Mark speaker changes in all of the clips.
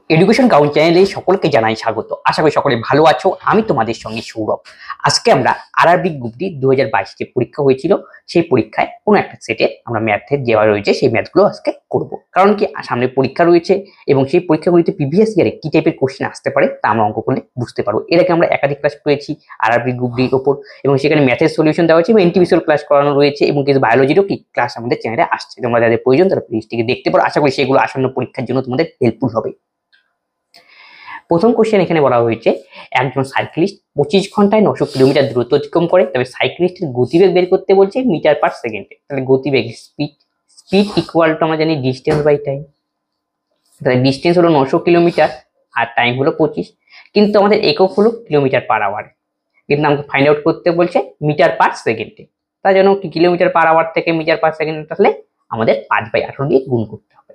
Speaker 1: Education count চ্যানেলে সকলকে জানাই স্বাগত। আশা করি সকলে ভালো আছো। আমি তোমাদের সঙ্গে সৌরভ। আজকে আমরা আরআরবি গ্রুপ ডি 2022 যে পরীক্ষা হয়েছিল সেই পরীক্ষায় কোনো একটা সেটে আমরা ম্যাথের দেওয়া রয়েছে সেই ম্যাথগুলো আজকে করব। কারণ কি সামনে পরীক্ষা রয়েছে এবং সেই পরীক্ষাগুলিতে প্রিভিয়াস ইয়ারে কি টাইপের কোশ্চেন আসতে পারে তা আমরা অঙ্ক করলে বুঝতে পারবো। এর আগে আমরা একাধিক ক্লাস করেছি আরআরবি গ্রুপ ডির ওপর এবং সেখানে ম্যাথের সলিউশন দেওয়া হয়েছে এবং এনটিভিসিএল ক্লাস করানো রয়েছে এবং কিছু বায়োলজিরও কি ক্লাস আমাদের চ্যানেলে আসছে। তোমরা যাদের প্রয়োজন তারা প্লিজটিকে দেখতে পারো। আশা করি সেগুলো আসন্ন পরীক্ষার জন্য তোমাদের হেল্পফুল হবে। প্রথম কোশ্চেন এখানে বলা হয়েছে একজন সাইক্লিস্ট 25 ঘন্টায় 900 কিলোমিটার দূরত্ব অতিক্রম করে, তবে সাইক্লিস্টের গতিবেগ বের করতে বলছে মিটার পার সেকেন্ডে। তাহলে গতিবেগ স্পিড ইকুয়াল টু আমরা জানি ডিস্টেন্স বাই টাইম। তাহলে ডিস্টেন্স হলো 900 কিলোমিটার আর টাইম হলো 25, কিন্তু আমাদের একক হলো কিলোমিটার পার আওয়ার, কিন্তু আমাকে ফাইন্ড আউট করতে বলছে মিটার পার সেকেন্ডে। তার জন্য কি কিলোমিটার পার আওয়ার থেকে মিটার পার সেকেন্ড আসলে আমাদের 5/18 দিয়ে গুণ করতে হবে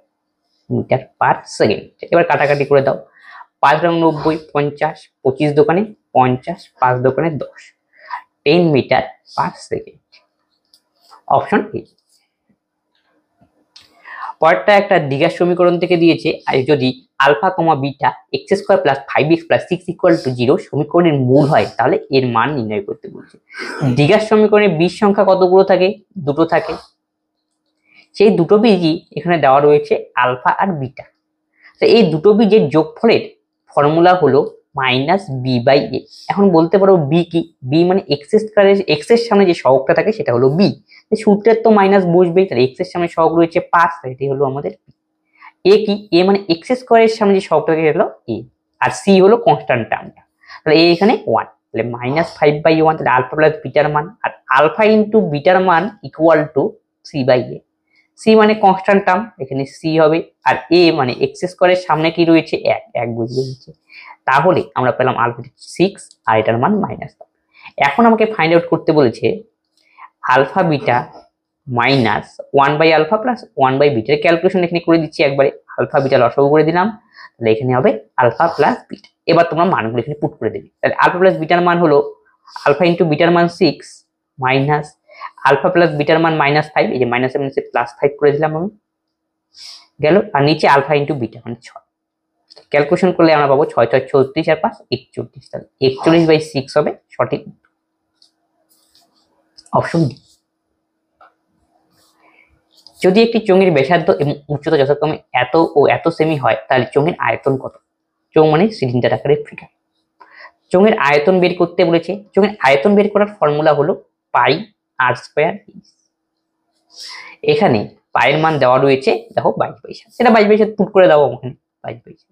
Speaker 1: মিটার পার সেকেন্ড। এবার কাটাকাটি করে দাও। 5 রং 90, 50, 25 দোকানে 50, 5 দোকানে 10, 10 metre per second. Option A. পরেরটা একটা দ্বিঘাত সমীকরণ থেকে দিয়েছে, আর যদি alpha comma beta x square plus 5x plus 6 equal to 0 সমীকরণের মূল হয় তাহলে এর মান নির্ণয় করতে বলছে। দ্বিঘাত সমীকরণে বীজ সংখ্যা কতগুলো থাকে? দুটো থাকে। সেই দুটো বীজই এখানে দেওয়া রয়েছে আলফা আর বিটা। তো এই দুটো বীজের যোগফলের ফর্মুলা হলো মাইনাস বি বাই এ। এখন বলতে পারো বি কি? বি মানে এক্স এর সামনে যে সহগটা থাকে সেটা হলো বি। সূত্রের তো মাইনাস বসবেই, তাহলে এক্স এর সামনে সহগ রয়েছে 5, এটি হলো আমাদের এ কি? এ মানে এক্স স্কোয়ারের সামনে যে সহগটা থাকে সেটা হলো এ, আর সি হলো কনস্ট্যান্ট টার্মটা। তাহলে এ এখানে 1, তাহলে -5/1, তাহলে আলফা প্লাস বিটার মান, আর আলফা ইন্টু বিটার মান equal to C by A. C মানে কনস্ট্যান্ট টার্ম, এখানে সি হবে, আর এ মানে এক্স স্কোয়ারের সামনে কি রয়েছে? 1 বুঝিয়ে দিচ্ছে। তাহলে আমরা পেলাম আলফা 6 আর এটার মান -5। এখন আমাকে ফাইন্ড আউট করতে বলেছে আলফা বিটা মাইনাস 1/আলফা প্লাস 1/বিটার ক্যালকুলেশন এখানে করে দিচ্ছি একবারে। আলফা বিটা লসাগু করে দিলাম, তাহলে এখানে হবে আলফা প্লাস বিটা। এবার তোমরা মানগুলো এখানে পুট করে দেবে। তাহলে আলফা প্লাস বিটার মান হলো আলফা ইন্টু বিটার মান 6 মাইনাস আলফা প্লাস বিটার মান -5, এই যে মাইনাস এর নিচে +5 করে দিলাম আমি, গেল। আর নিচে আলফা ইন্টু বিটা মানে 6। ক্যালকুলেশন করলে আমরা পাবো 6 6 34 আর 5 41, তাহলে 41/6 হবে সঠিক অপশন ডি। যদি একটি চোঙের ব্যাসার্ধ এবং উচ্চতা যথাক্রমে এত ও এত সেমি হয় তাহলে চোঙের আয়তন কত? চোঙ মানে সিলিন্ডার আকারের ফিগার। চোঙের আয়তন বের করতে বলেছে। চোঙের আয়তন বের করার ফর্মুলা হলো পাই আর স্কয়ার। এখানে পায়ের মান দেওয়া রয়েছে দেখো 22 পয়সা, সেটা 22 পয়সা পুট করে দাও ওখানে 22 পয়সা।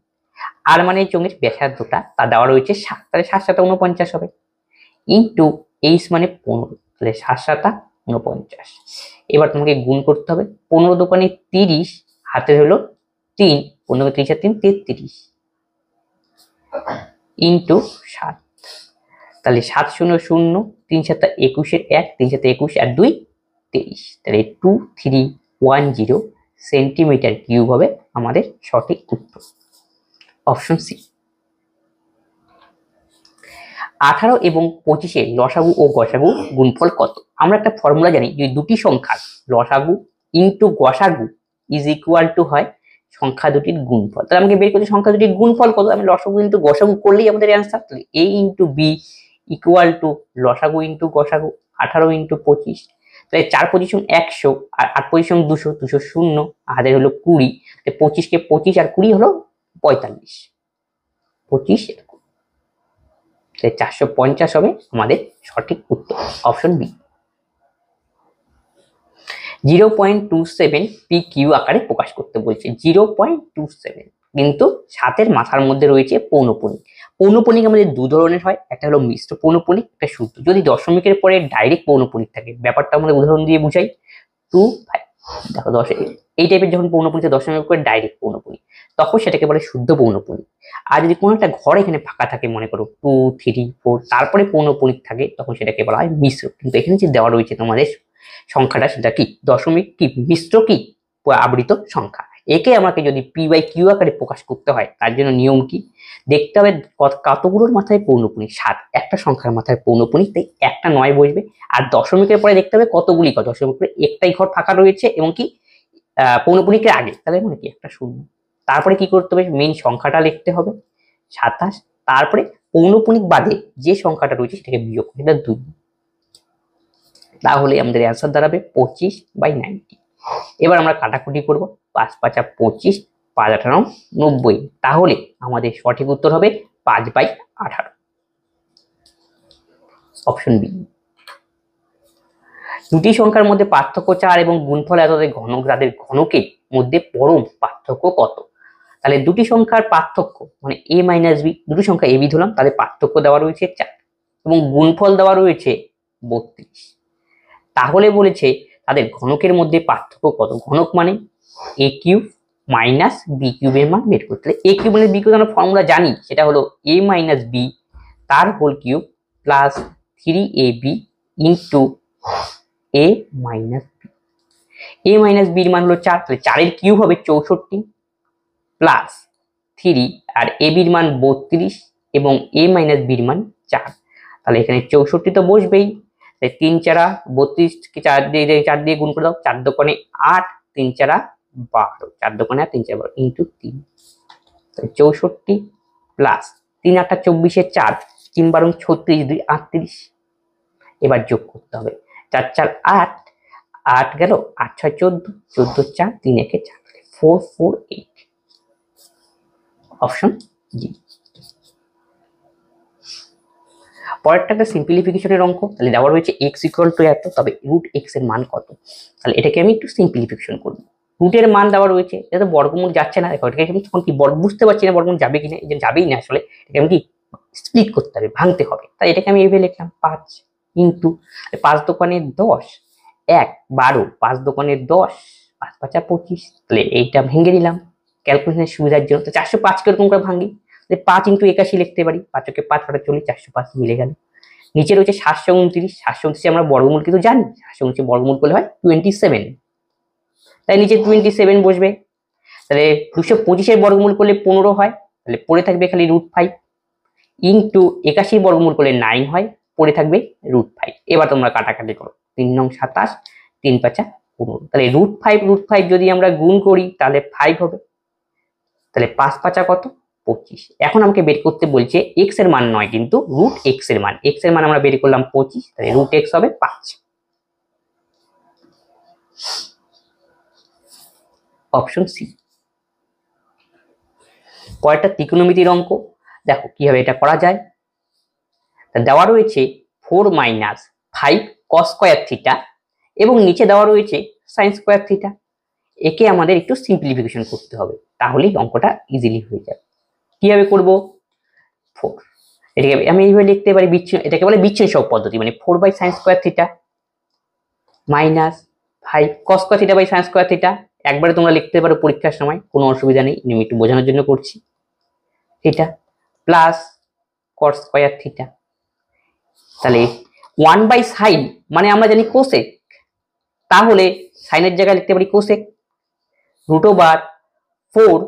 Speaker 1: আর মানে চোঙের ব্যাসার্ধটা তা দেওয়া রয়েছে 7, তাহলে 7 7 49 হবে, ইন্টু এইচ মানে 15, তাহলে 7 7 49। এবার তোমাকে গুণ করতে হবে। 15 দোকানে 30, হাতে হলো 3, 15 30 আর 3 33, ইন্টু 7, তাহলে 7 0 0, 3 7 21 1, 3 7 21 আর 2 23, তাহলে 2310 সেন্টিমিটার কিউব হবে আমাদের সঠিক উত্তর অপশন সি। 18 এবং 25 লসাগু ও গসাগু গুণফল কত? আমরা একটা ফর্মুলা জানি, যদি দুটি সংখ্যার লসাগু ইন্টু গসাগু ইজ ইকুয়াল টু হয় সংখ্যা দুটির গুণফল। তাহলে আমাকে বের করতে সংখ্যা দুটির গুণফল কত? আমি লসাগু ইন্টু গসাগু করলেই আমাদের অ্যান্সার। তাহলে এ ইন্টু বি ইকুয়াল টু লসাগু ইন্টু গসাগু 18 ইন্টু 25, তাহলে 4 পজিশন 100 আর 8 পজিশন 200, 200 শূন্য, হাতের হলো 20, 25 কে 25 আর 20 হলো 45, 25 450 হবে আমাদের সঠিক উত্তর অপশন বি। 0.27 পি কিউ আকারে প্রকাশ করতে বলছে। 0.27, কিন্তু 7 মাথার মধ্যে রয়েছে পৌনঃপুনিক। পৌনঃপুনিক আমাদের দু ধরনের হয়, একটা হলো মিশ্র পৌনঃপুনিক, একটা শুদ্ধ। যদি দশমিকের পরে ডাইরেক্ট পৌনঃপুনিক থাকে, ব্যাপারটা আমাদের উদাহরণ দিয়ে বুঝাই। 2 5 দেখো 10 এই টাইপের যখন পৌনঃপুনিক দশমিকের পরে ডাইরেক্ট পৌনঃপুনিক, তখন সেটাকে বলে শুদ্ধ পৌনঃপুনিক। আর যদি কোনো একটা ঘর এখানে ফাঁকা থাকে, মনে করো 2 3 4, তারপরে পৌনঃপুনিক থাকে, তখন সেটাকে বলা হয় মিশ্র। কিন্তু এখানে যে দেওয়া রয়েছে তোমাদের সংখ্যাটা, সেটা কি দশমিক কি মিশ্র কি আবৃত সংখ্যা। একে আমাকে যদি পি বাই কিউ আকারে প্রকাশ করতে হয়, তার জন্য নিয়ম কি? দেখতে হবে কতগুলোর মাথায় পৌনঃপুনিক। 7, একটা সংখ্যার মাথায় পৌনঃপুনিক, তাই একটা 9 বসবে। আর দশমিকের পরে দেখতে হবে কতগুলি দশমিকের পরে একটাই ঘর ফাঁকা রয়েছে এবং কি পৌনঃপুনিকের আগে, তাহলে মানে কি একটা শূন্য। তারপরে কি করতে হবে, মেইন সংখ্যাটা লিখতে হবে 27, তারপরে পৌনপুনিক বাদে যে সংখ্যাটা রয়েছে সেটাকে বিয়োগ করে, এটা 2, তাহলে আমাদের অ্যান্সার দাঁড়াবে 25/90। এবার আমরা কাটাকুটি করব, 5 × 5 = 25, 5 × 8 = 90, তাহলে আমাদের সঠিক উত্তর হবে 5/18, অপশন বি। দুটি সংখ্যার মধ্যে পার্থক্য 4 এবং গুণফল এত, তাদের ঘনকের মধ্যে পরম পার্থক্য কত? তাহলে দুটি সংখ্যার পার্থক্য মানে a - b, দুটি সংখ্যা a b ধরলাম, তাদের পার্থক্য দেওয়া রয়েছে 4 এবং গুণফল দেওয়া রয়েছে 32, তাহলে বলেছে তাদের ঘনকের মধ্যে পার্থক্য কত? ঘনক মানে a কিউব মাইনাস বি কিউবের মান বের করতে। a কিউব মানে b কিউব আমরা ফর্মুলা জানি, সেটা হলো a - b তার whole cube plus 3ab into a - b। a - b এর মান হলো 4, তাহলে 4 এর কিউব হবে 64 প্লাস 3 আর a b এর মান 32 এবং a - b এর মান 4, তাহলে এখানে 64 তো বসবেই, 3 × 4 = 32 কে 4 দিয়ে গুণ করে দাও, 4 × 2 = 8, 3 × 4 = 12, 4 × 2 = 8, 3 × 4 = 12 ইন্টু 3, 64 প্লাস 3 × 8 = 24, 4 3 × 12 = 36, 2 = 38। এবার যোগ করতে হবে, 4 × 4 = 8, 8 গেল, 8 × 6 = 14, 14 × 4 3 × 1 = 4, 448, অপশন জি। পরেরটা একটা সিম্পলিফিকেশনের অঙ্ক, তাহলে দেওয়া রয়েছে x = এত, তবে √x এর মান কত? তাহলে এটাকে আমি একটু সিম্পলিফিকেশন করব। রুটের মান দেওয়া রয়েছে, এটা তো বর্গমূল যাচ্ছে না, দেখো এটাকে আমি তখন কি বুঝতে পারছি না বর্গমূল যাবে কিনা, এই যে যাবেই না, আসলে এটাকে আমি কি স্প্লিট করতে হবে, ভাঙতে হবে, তাই এটাকে আমি এইভাবে লিখলাম 5 ইন্টু 5 × 10, 1 12, 5 × 10, 5 × 5 = 25, তাহলে এইটা ভেঙে দিলাম ক্যালকুলেশনের সুবিধার জন্য। তো 405 কে এরকম করে ভাঙি, 5 × 81 লিখতে পারি, 5 × 5 = 40, 405 মিলে গেল। নিচে রয়েছে 729, 729 আমরা বর্গমূল কিন্তু জানি, 729 বর্গমূল করলে হয় 27, তাই নিচে 27 বসবে। তাহলে 225 এর বর্গমূল করলে 15 হয়, তাহলে পড়ে থাকবে খালি √5 ইন্টু 81 বর্গমূল করলে 9 হয়, পড়ে থাকবে √5। এবার তোমরা কাটাকাটি করো, 3 × 9 = 27, 3 × 5 = 15, তাহলে √5 যদি আমরা গুণ করি তাহলে 5 হবে, তাহলে 5 × 5 = কত? 25। এখন আমাকে বের করতে বলছে x এর মান নয়, কিন্তু √x এর মান। x এর মান আমরা বের করলাম 25, তাহলে √x হবে 5, অপশন সি। পরেরটা ত্রিকোণমিতির অঙ্ক, দেখো কিভাবে এটা করা যায়। দেওয়া রয়েছে 4 - 5 cos² থিটা এবং নিচে দেওয়া রয়েছে sin² থিটা। একে আমাদের একটু সিম্পলিফিকেশন করতে হবে, তাহলেই অঙ্কটা ইজিলি হয়ে যাবে। কিভাবে করব? 4, এটাকে আমি এইভাবে লিখতে পারি, এটাকে বলে বিচ্ছিন্ন সহগ পদ্ধতি, মানে 4/sin² theta minus 5 cos² theta by sin² theta. একবারে তোমরা লিখতে পারো পরীক্ষার সময়, কোনো অসুবিধা নেই, আমি একটু বোঝানোর জন্য করছি। থিটা প্লাস cos² থিটা, তাহলে 1/sin মানে আমরা জানি কোসেক, তাহলে সাইনের জায়গায় লিখতে পারি cosec, √4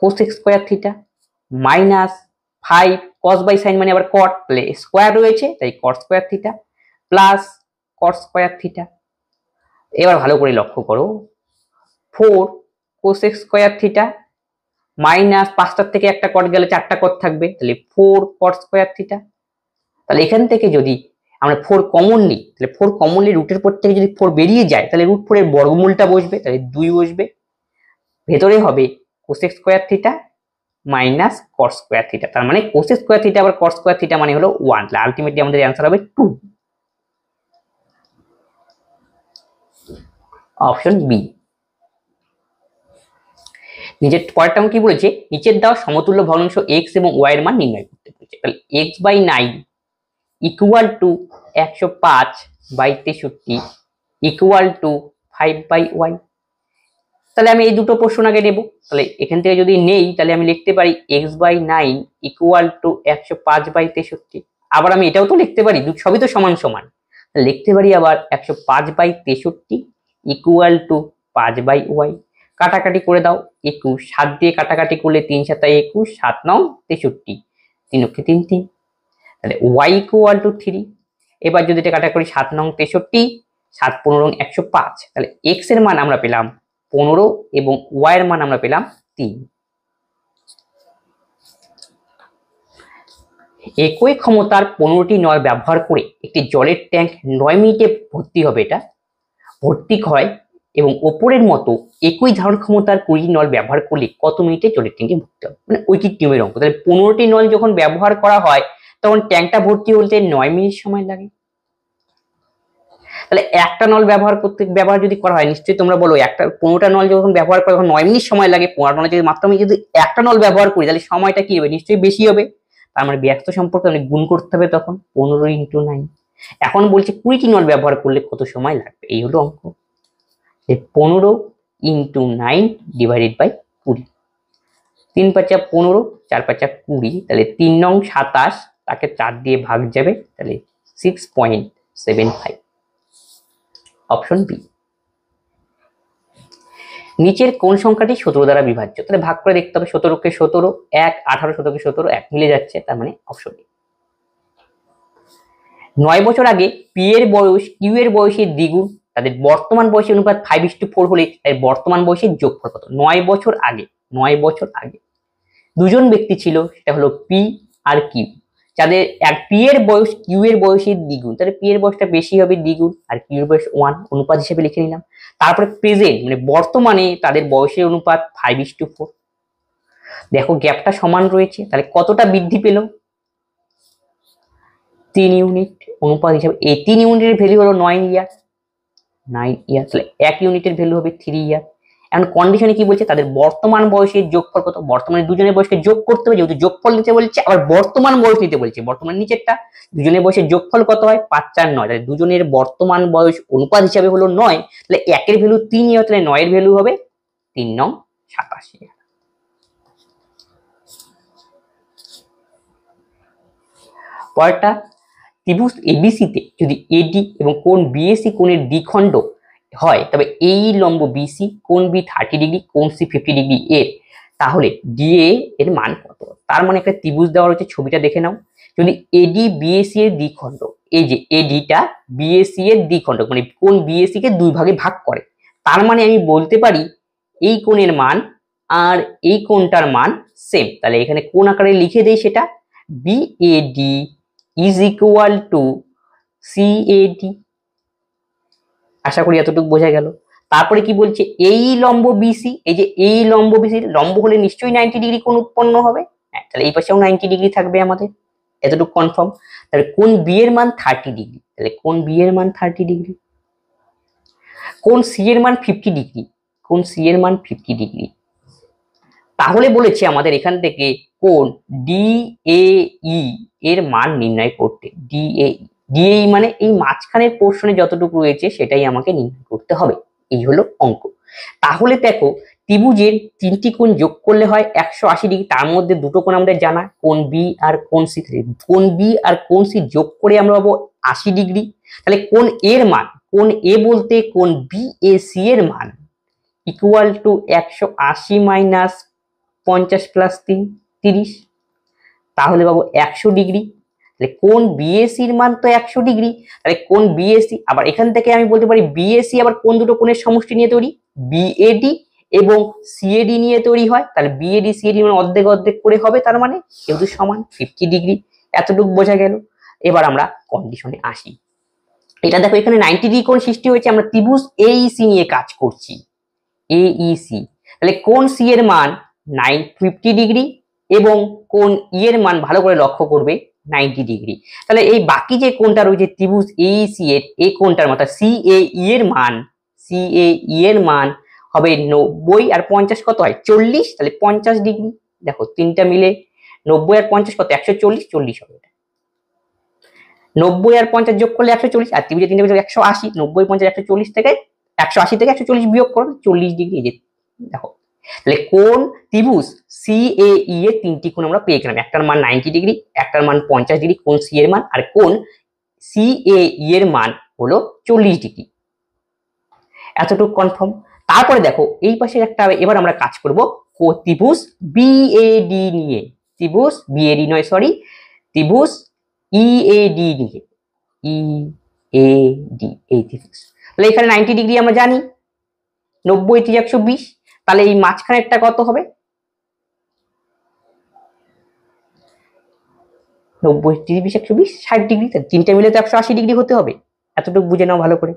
Speaker 1: cos² theta minus 5 cos/sin মানে আবার cot, তাহলে স্কয়ার রয়েছে তাই cot² theta plus cos² theta. এবার ভালো করে লক্ষ্য করো, 4 cos² থিটা মাইনাস 5টার থেকে একটা cot গেলে 4টা cot থাকবে, তাহলে 4 cot² থিটা। তাহলে এখান থেকে যদি আমরা 4 কমন নিই, তাহলে 4 কমন নিয়ে রুটের পর থেকে যদি 4 বেরিয়ে যায়, তাহলে √4 এর বর্গমূলটা বসবে, তাহলে 2 বসবে, ভেতরে হবে cos² theta minus cot² theta, তার মানে cos² থিটা আবার cot² থিটা মানে হলো 1, তাহলে আলটিমেটলি আমাদের অ্যান্সার হবে 2, অপশন বি। নিচের পরেরটা কি বলেছে, নিচের দেওয়া সমতুল্য ভগ্নাংশ x এবং y এর মান নির্ণয় করতে বলেছে। তাহলে x/9 = 105/63 = 5/y। তাহলে আমি এই দুটো প্রশ্ন আগে নেব, তাহলে এখান থেকে যদি নেই তাহলে আমি লিখতে পারি x/9 = 105/63। আবার আমি এটাও তো লিখতে পারি, সবই তো সমান সমান, লিখতে পারি আবার 105/63 = 5/y। কাটাকাটি করে দাও, 21 7 দিয়ে কাটাকাটি করলে 3 × 7 = 21, 7 × 9 = 63, 3 × 3 = 3, তাহলে y = 3। এবার যদি এটা কাটা করি 7 × 9 = 63, 7 × 15 = 105, তাহলে x এর মান আমরা পেলাম 15 এবং ওয়াই এর মান আমরা পেলাম 3। একই ক্ষমতার 15টি নল ব্যবহার করে একটি জলের ট্যাঙ্ক 9 মিনিটে ভর্তি হবে। এটা ভর্তি হয় এবং ওপরের মতো একই ধারণ ক্ষমতার 20 নল ব্যবহার করলে কত মিনিটে জলের ট্যাঙ্কে ভর্তি হবে, মানে ঐকিক নিয়মের অঙ্ক। তাহলে 15টি নল যখন ব্যবহার করা হয় তখন ট্যাঙ্কটা ভর্তি হতে 9 মিনিট সময় লাগে। তাহলে একটা নল ব্যবহার যদি করা হয়, নিশ্চয়ই তোমরা বলো একটা 15টা নল যখন ব্যবহার করা তখন 9 মিনিট সময় লাগে। 15 নলে যদি মাত্র আমি যদি একটা নল ব্যবহার করি তাহলে সময়টা কি হবে, নিশ্চয়ই বেশি হবে। তার মানে ব্যস্ত সম্পর্কে অনেক গুণ করতে হবে তখন 15 × 9। এখন বলছে 20টি নল ব্যবহার করলে কত সময় লাগবে, এই হলো অঙ্ক। 15 × 9 ডিভাইডেড বাই 20। 3 × 5 = 15, 4 × 5 = 20, তাহলে 3 নং 27, তাকে 4 দিয়ে ভাগ যাবে, তাহলে 6.75। Option B. নিচের কোন সংখ্যাটি 17 দ্বারা বিভাজ্য, তাহলে ভাগ করে দেখতে হবে। 17 কে 17, 1, 18, 17 কে 17, 1 মিলে যাচ্ছে, তার মানে অপশন বি। 9 বছর আগে পি এর বয়স কিউ এর বয়সের দ্বিগুণ, তাদের বর্তমান বয়সের অনুপাত 5:4 হলে তাদের বর্তমান বয়সের যোগফল কত। 9 বছর আগে দুজন ব্যক্তি ছিল, সেটা হলো পি আর কিউ, যাদের এক পি এর বয়স কিউ এর বয়সের দ্বিগুণ, তাহলে পি এর বয়সটা বেশি হবে দ্বিগুণ, আর কিউ এর বয়স 1, অনুপাত হিসেবে লিখে নিলাম। তারপরে প্রেজেন্ট মানে বর্তমানে তাদের বয়সের অনুপাত 5:4। দেখো গ্যাপটা সমান রয়েছে, তাহলে কতটা বৃদ্ধি পেল, 3 ইউনিট। অনুপাত হিসাবে এই 3 ইউনিটের ভ্যালু হলো 9 ইয়ার, তাহলে 1 ইউনিটের ভ্যালু হবে 3 ইয়ার। এখন কন্ডিশনে কি বলছে, তাদের বর্তমান বয়সের যোগফল কত, বর্তমানে দুজনের বয়সকে যোগ করতে হবে, যেহেতু যোগফল নিতে বলছে, আবার বর্তমান বয়স নিতে বলছে। বর্তমান নিচেরটা দুজনের বয়সের যোগফল কত হয়, 5 4 9, তাহলে দুজনের বর্তমান বয়স অনুপাত হিসাবে হলো 9, তাহলে 1 এর ভ্যালু 3 ইয়ার, তাহলে 9 এর ভ্যালু হবে 3 নং 87। পরেরটা, ত্রিভুজ এবিসিতে যদি এডি এবং কোণ বিএসি কোণের দ্বিখণ্ড হয়, তবে এই লম্ব বিসি, কোণ বি 30 ডিগ্রি, কোণ সি 50 ডিগ্রি এর, তাহলে ডিএ এর মান কত। তার মানে একটা ত্রিভুজ দেওয়া রয়েছে, ছবিটা দেখে নাও। যদি এডি বিএসি এর দ্বিখণ্ড, এই যে এডিটা বিএসি এর দ্বিখণ্ড, মানে কোণ বিএসি কে দুই ভাগে ভাগ করে, তার মানে আমি বলতে পারি এই কোণের মান আর এই কোণটার মান সেম। তাহলে এখানে কোণ আকারে লিখে দেই, সেটা BAD is equal to CAD। আশা করি এতটুকু বোঝা গেল। তারপরে কি বলছে, এই লম্ব বিসি, এই যে এই লম্ব বিসি, লম্ব হলে নিশ্চয়ই 90 ডিগ্রি কোণ উৎপন্ন হবে, তাহলে এই পাশেও 90 ডিগ্রি থাকবে আমাদের, এতটুকু কনফার্ম। তাহলে কোণ বি এর মান 30 ডিগ্রি, তাহলে কোণ বি এর মান 30 ডিগ্রি। কোণ সি এর মান 50 ডিগ্রি, কোণ সি এর মান 50 ডিগ্রি। তাহলে বলেছে আমাদের এখান থেকে কোণ ডিএই এর মান নির্ণয় করতে। ডিএই মানে এই মাঝখানের পোর্শনে যতটুকু রয়েছে সেটাই আমাকে নির্ণয় করতে হবে, এই হলো অঙ্ক। তাহলে দেখো ত্রিভুজের 3টি কোণ যোগ করলে হয় 180 ডিগ্রি, তার মধ্যে দুটো কোণ আমাদের জানা, কোণ বি আর কোণ সি। কোণ বি আর কোণ সি যোগ করে আমরা পাবো 80 ডিগ্রি। তাহলে কোণ এর মান, কোণ এ বলতে কোণ বিএসি এর মান ইকুয়াল টু 180 মাইনাস 50 প্লাস 30, তাহলে পাবো 100 ডিগ্রি। তাহলে কোণ বিএসি এর মান তো 100 ডিগ্রি, তাহলে কোণ বিএসি, আবার এখান থেকে আমি বলতে পারি বিএসি আবার কোন দুটো কোণের সমষ্টি নিয়ে তৈরি, বিএডি এবং সিএডি নিয়ে তৈরি হয়। তাহলে বিএডি সিএডি মানে অর্ধেক অর্ধেক করে হবে, তার মানে যেহেতু সমান 50 ডিগ্রি। এতটুকু বোঝা গেল। এবার আমরা কন্ডিশনে আসি। এটা দেখো এখানে 90 ডিগ্রি কোণ সৃষ্টি হয়েছে, আমরা ত্রিভুজ এইসি নিয়ে কাজ করছি, এইসি। তাহলে কোণ সি এর মান 50 ডিগ্রি এবং কোণ ই এর মান ভালো করে লক্ষ্য করবে 90 ডিগ্রি। তাহলে এই বাকি যে কোণটা রয়েছে ত্রিভুজ এইসি এর, এই কোণটার মতো সিএই এর মান হবে 90 আর 50 কত হয় 40, তাহলে 50 ডিগ্রি। দেখো তিনটা মিলে 90 আর 50 কত 140, 40 হবে। 90 আর 50 যোগ করলে 140, আর ত্রিভুজের তিনটা মিলে 180, 90 50 140 থেকে 180 থেকে 140 বিয়োগ করো 40 ডিগ্রি। এই যে দেখো, তাহলে কোণ ত্রিভুজ সিএই এর 3টি কোণ আমরা পেয়ে গেলাম, একটার মান 90 ডিগ্রি, একটার মান 50 ডিগ্রি কোণ সি এর মান, আর কোণ সিএই এর মান হলো 40 ডিগ্রি। এতটুকু কনফার্ম। তারপরে দেখো এই পাশে একটা, এবার আমরা কাজ করব ত্রিভুজ বিএডি নিয়ে, ত্রিভুজ বিএডি নয় সরি, ত্রিভুজ ইএডি নিয়ে, ইএডি এই ত্রিভুজ। তাহলে এখানে 90 ডিগ্রি আমরা জানি, 90 30 120, তাহলে এই মাঝখানেরটা কত হবে? 90 30 20 120 60 ডিগ্রি, তিনটে মিলে তো 180 ডিগ্রি হতে হবে। এতটুকু বুঝে নাও ভালো করে।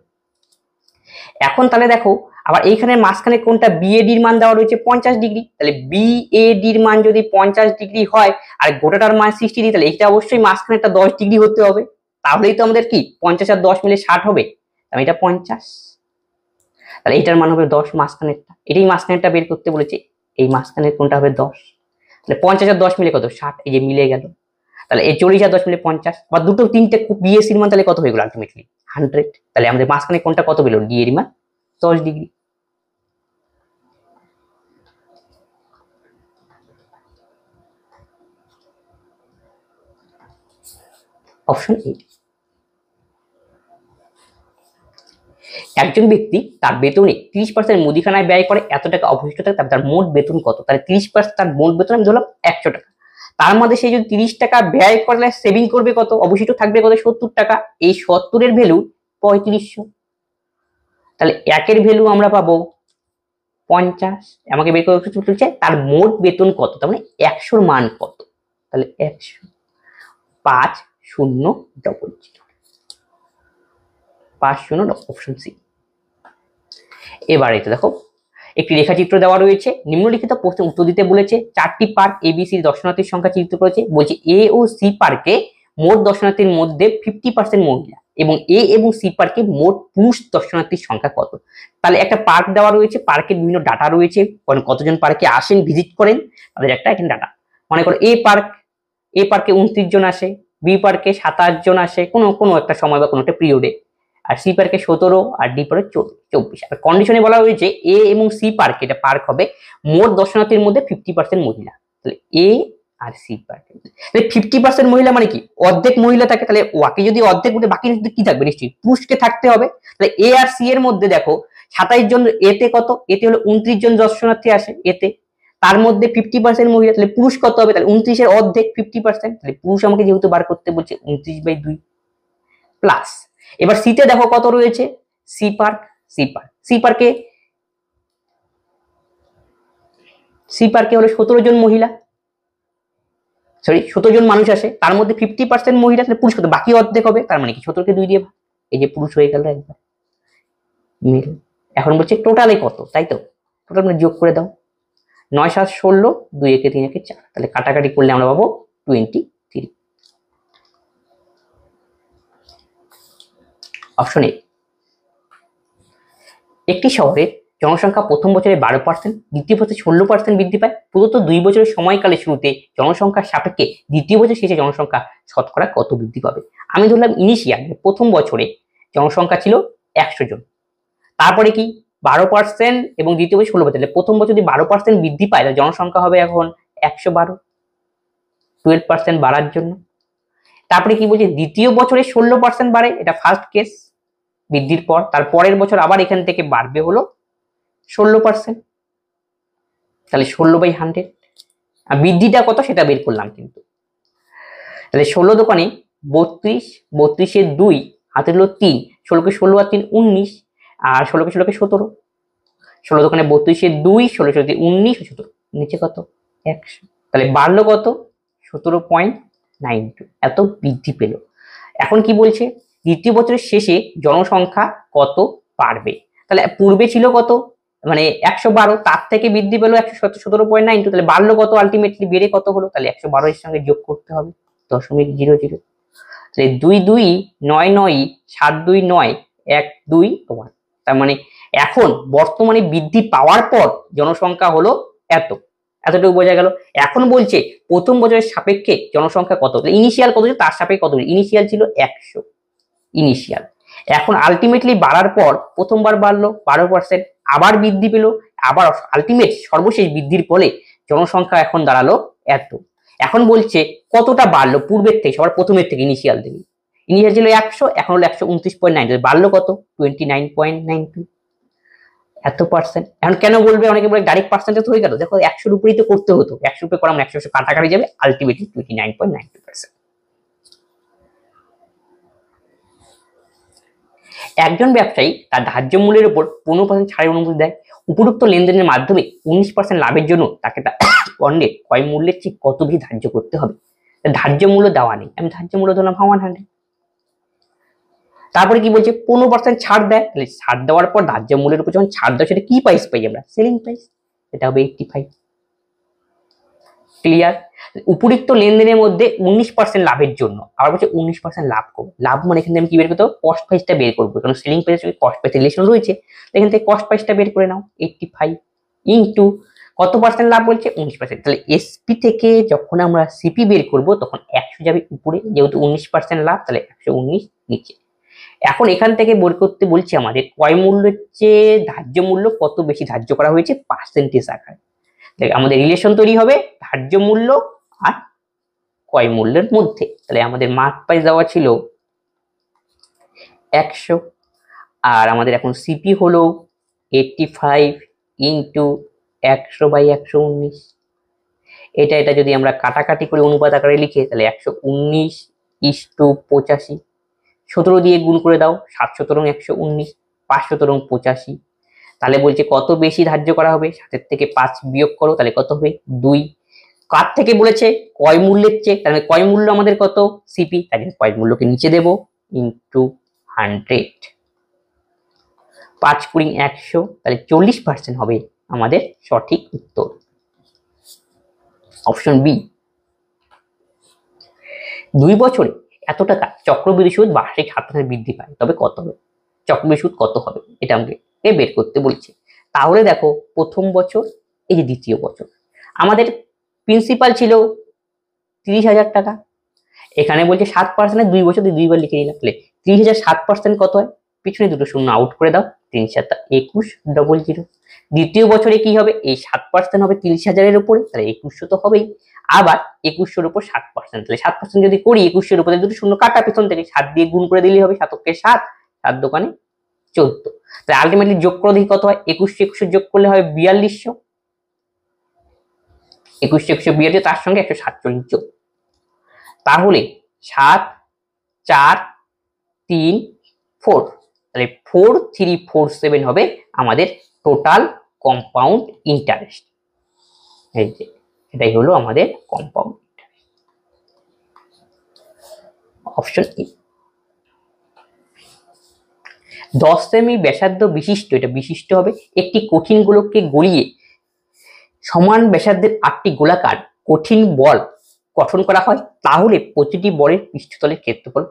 Speaker 1: এখন তাহলে দেখো আবার এইখানে মাঝখানে কোনটা বিএডির মান দেওয়া রয়েছে 50 ডিগ্রি, তাহলে বিএডির মান যদি 50 ডিগ্রি হয় আর গোটাটার মান 60 ডিগ্রি, তাহলে এটা অবশ্যই মাঝখানে একটা 10 ডিগ্রি হতে হবে, তাহলেই তো আমাদের কি 50 আর 10 মিলে 60 হবে, তাহলে এটা 50, তাহলে এটার মান হবে 10 মাঝখানেরটা, এটাই মাঝখানেরটা বের করতে বলেছে, এই মাঝখানের কোনটা হবে 10, তাহলে 50 আর 10 মিলে কত 60, এই যে মিলে গেল, তাহলে এই 40 আর 10 মিলে 50, বা দুটো তিনটে বিএসির মান তাহলে কত হয়ে গেল আলটিমেটলি 100, তাহলে আমাদের মাঝখানে কোনটা কত পেল, ডি এর মান 10 ডিগ্রি। Option A. একজন ব্যক্তি তার বেতনে 30% মুদিখানায় ব্যয় করে এত টাকা অবশিষ্ট থাকে, তার মোট বেতন কত? তাহলে 30% তার মোট বেতন আমি ধরলাম 100 টাকা, তার মধ্যে সে যদি 30 টাকা ব্যয় করলে সেভিং করবে কত, অবশিষ্ট থাকবে কত 70 টাকা, এই 70 এর ভ্যালু 3500, তাহলে একের ভ্যালু আমরা পাবো 50, আমাকে বের করতে চলছে তার মোট বেতন কত, তার মানে 100 মান কত, তাহলে 100 5000, 5000, অপশন সি। এবার এটা দেখো একটি রেখাচিত্র দেওয়া রয়েছে, নিম্নলিখিত প্রশ্নের উত্তর দিতে বলেছে, 4টি পার্ক এবিসি দর্শনার্থীর সংখ্যা চিহ্নিত করেছে, বলছে এ ও সি পার্কে মোট দর্শনার্থীর মধ্যে 50% মহিলা এবং এ এবং সি পার্কে মোট পুরুষ দর্শনার্থীর সংখ্যা কত। তাহলে একটা পার্ক দেওয়া রয়েছে, পার্কের বিভিন্ন ডাটা রয়েছে, কতজন পার্কে আসেন ভিজিট করেন তাদের একটা এখানে ডাটা, মনে করো এ পার্কে 29 জন আসে, বি পার্কে 27 জন আসে কোনো একটা সময় বা কোনো একটা পিরিয়ডে, আর সি পার্কে 17 আর ডি পার্কে 24, আর কন্ডিশনে বলা হয়েছে এ এবং সি পার্ক, এটা পার্ক হবে মোট দর্শনার্থীর মধ্যে 50% মহিলা, তাহলে এ আর সি পার্কে, তাহলে 50% মহিলা মানে কি অর্ধেক মহিলা থাকে, তাহলে ওয়াকে যদি অর্ধেক বলতে বাকি কি থাকবে, নিশ্চয়ই পুরুষকে থাকতে হবে, তাহলে এ আর সি এর মধ্যে দেখো 27 জন, এতে কত, এতে হলো 29 জন দর্শনার্থী আসে এতে, তার মধ্যে 50% মহিলা, তাহলে পুরুষ কত হবে, তাহলে 29 এর অর্ধেক 50%, তাহলে পুরুষ আমাকে যেহেতু বার করতে বলছে 29/2 প্লাস, এবার সিতে দেখো কত রয়েছে, সি পার্কে হলো 17 জন মহিলা, সরি 17 জন মানুষ আসে, তার মধ্যে 50% মহিলা, তাহলে পুরুষ কত, বাকি অর্ধেক হবে, তার মানে কি 17 কে 2 দিয়ে, এই যে পুরুষ হয়ে গেল একবার মিল। এখন বলছে টোটালে কত, তাই তো টোটাল মানে যোগ করে দাও, 9 7 16, 2 1 3 1 4, তাহলে কাটাকাটি করলে আমরা পাবো 23। Option A. একটি শহরের জনসংখ্যা প্রথম বছরে 12%, দ্বিতীয় বছরে 16% বৃদ্ধি পায়, প্রদত্ত 2 বছরের সময়কালের শুরুতে জনসংখ্যার সাপেক্ষে দ্বিতীয় বছর শেষে জনসংখ্যা শতকরা কত বৃদ্ধি পাবে। আমি ধরলাম ইনিশিয়াল প্রথম বছরে জনসংখ্যা ছিল 100 জন, তারপরে কি 12% এবং দ্বিতীয় বছর 16%, তাহলে প্রথম বছর যদি 12% বৃদ্ধি পায় তাহলে জনসংখ্যা হবে এখন 112, 12% বাড়ার জন্য, তারপরে কি বলছে দ্বিতীয় বছরে 16% বাড়ে, এটা ফার্স্ট কেস বৃদ্ধির পর, তার পরের বছর আবার এখান থেকে বাড়বে হলো 16%, তাহলে 16/100, আর বৃদ্ধিটা কত সেটা বের করলাম কিন্তু, তাহলে 16 দোকানে 32, 32 এর 2 হাতে হলো 3, 16 কে 16 আর 3 19, আর 16 কে 16 কে 17, 16 দোকানে 32 এর 2, 16 16 19, 17, নিচে কত 100, তাহলে বাড়লো কত 17.92, এত বৃদ্ধি পেল। এখন কি বলছে দ্বিতীয় বছরের শেষে জনসংখ্যা কত বাড়বে, তাহলে পূর্বে ছিল কত মানে 112, তার থেকে বৃদ্ধি পেলো 117.92, তাহলে বাড়লো কত আলটিমেটলি বেড়ে কত হলো, তাহলে 112 এর সঙ্গে যোগ করতে হবে 0.00, তাহলে 2 2 9 9 7 2 9 1 2 1, তার মানে এখন বর্তমানে বৃদ্ধি পাওয়ার পর জনসংখ্যা হলো এতটুকু বোঝা গেল। এখন বলছে প্রথম বছরের সাপেক্ষে জনসংখ্যা কত, ইনিশিয়াল কত ছিল তার সাপেক্ষে কত, ইনিশিয়াল ছিল 100 ইনিশিয়াল, এখন আলটিমেটলি বাড়ার পর প্রথমবার বাড়লো 12%, আবার বৃদ্ধি পেল, আবার আলটিমেট সর্বশেষ বৃদ্ধির ফলে জনসংখ্যা এখন দাঁড়ালো এত। এখন বলছে কতটা বাড়লো পূর্বের থেকে, সবার প্রথমের থেকে ইনিশিয়াল থেকে, ইনিশিয়াল ছিল 100, এখন হলো 129.9, বাড়লো কত 29.92, এত পার্সেন্ট। এখন কেন বলবে অনেকে বলে ডাইরেক্ট পার্সেন্টেজ হয়ে গেল, দেখো 100 উপরেই তো করতে হতো, 100 উপরে করা 100 কাটাকাটি যাবে, আলটিমেটলি 29.92%। একজন ব্যবসায়ী তার ধার্য মূল্যের উপর 15% ছাড়ের অনুমতি দেয়, উপরোক্ত লেনদেনের মাধ্যমে 19% লাভের জন্য তাকে তার পণ্যের ক্রয় মূল্যের চেয়ে কত বেশি ধার্য করতে হবে। ধার্য মূল্য দেওয়া নেই, আমি ধার্য মূল্য ধরলাম 100। তারপরে কি বলছে 15% ছাড় দেয়, তাহলে ছাড় দেওয়ার পর ধার্য মূল্যের উপর যখন ছাড় দেয় সেটা কি প্রাইস পাই আমরা, সেলিং প্রাইস, এটা হবে 85। ক্লিয়ার? উপরোক্ত লেনদেনের মধ্যে 19% লাভের জন্য আবার বলছে 19% লাভ করবো। লাভ মানে এখানে আমি কি বের করতে হবে, কস্ট প্রাইসটা বের করবো, কারণ সেলিং প্রাইসের সঙ্গে কস্ট প্রাইস রিলেশন রয়েছে। এখান থেকে কস্ট প্রাইসটা বের করে নাও, 85 ইন্টু কত পার্সেন্ট লাভ বলছে, 19%। তাহলে এসপি থেকে যখন আমরা সিপি বের করব তখন 100 যাবে উপরে, যেহেতু 19% লাভ, তাহলে 119 নিচে। এখন এখান থেকে বের করতে বলছে আমাদের ক্রয় মূল্যের চেয়ে ধার্য মূল্য কত বেশি ধার্য করা হয়েছে পার্সেন্টেজ আকারে। আমাদের রিলেশন তৈরি হবে ধার্য মূল্য আর ক্রয় মূল্যের মধ্যে। তাহলে আমাদের মার্ক প্রাইস দেওয়া ছিল 100, আর আমাদের এখন সিপি হলো 85 ইন্টু 100/119। এটা যদি আমরা কাটাকাটি করে অনুপাত আকারে লিখে, তাহলে 119:85, 17 দিয়ে গুণ করে দাও, 7 17 119, 5 17 85। তাহলে বলছে কত বেশি ধার্য করা হবে, 7 থেকে 5 বিয়োগ করো, তাহলে কত হবে 2। কার থেকে বলেছে, ক্রয় মূল্যের চেয়ে, তাহলে ক্রয় মূল্য আমাদের কত, সিপি, তাহলে ক্রয় মূল্যকে নিচে দেব ইন্টু 100, 5 × 100, তাহলে 40% হবে আমাদের সঠিক উত্তর, অপশন বি। 2 বছরে এত টাকা চক্রবৃদ্ধি সুদ বার্ষিক 7% বৃদ্ধি পায়, তবে কত হবে, চক্রবৃদ্ধি সুদ কত হবে এটা আমাকে বের করতে বলছে। তাহলে দেখো প্রথম বছর, এই যে দ্বিতীয় বছর, আমাদের প্রিন্সিপাল ছিল 30,000 টাকা, এখানে বলছে 7%, 2 বছর 2বার লিখে নিলাম, তাহলে 30,000 7% কত হয়, পিছনে দুটো শূন্য আউট করে দাও, 3 7 21,000। দ্বিতীয় বছরে কি হবে, এই 7% হবে 30,000-এর উপরে, তাহলে 2100 তো হবেই, আবার 2100-এর উপর 7%, তাহলে 7% যদি করি 2100-এর উপরে দুটো শূন্য কাটা পেছন থেকে 7 দিয়ে গুণ করে দিলেই হবে, 7 × 7, 7 দোকানে 14। তাহলে আলটিমেটলি যোগ করে দেখি কত হয়, 2100 যোগ করলে হয় 4200, 2100 তার সঙ্গে 147 যোগ, তাহলে 7 4 3 4, তাহলে 4347 হবে আমাদের টোটাল কম্পাউন্ড ইন্টারেস্ট। এই যে এটাই হলো আমাদের compound interest, option A. 10 semi ব্যাসার্ধ বিশিষ্ট, এটা বিশিষ্ট হবে, একটি কঠিন গোলককে গড়িয়ে সমান ব্যাসার্ধের 8টি গোলাকার কঠিন বল গঠন করা হয়, তাহলে প্রতিটি বলের পৃষ্ঠতলের ক্ষেত্রফল।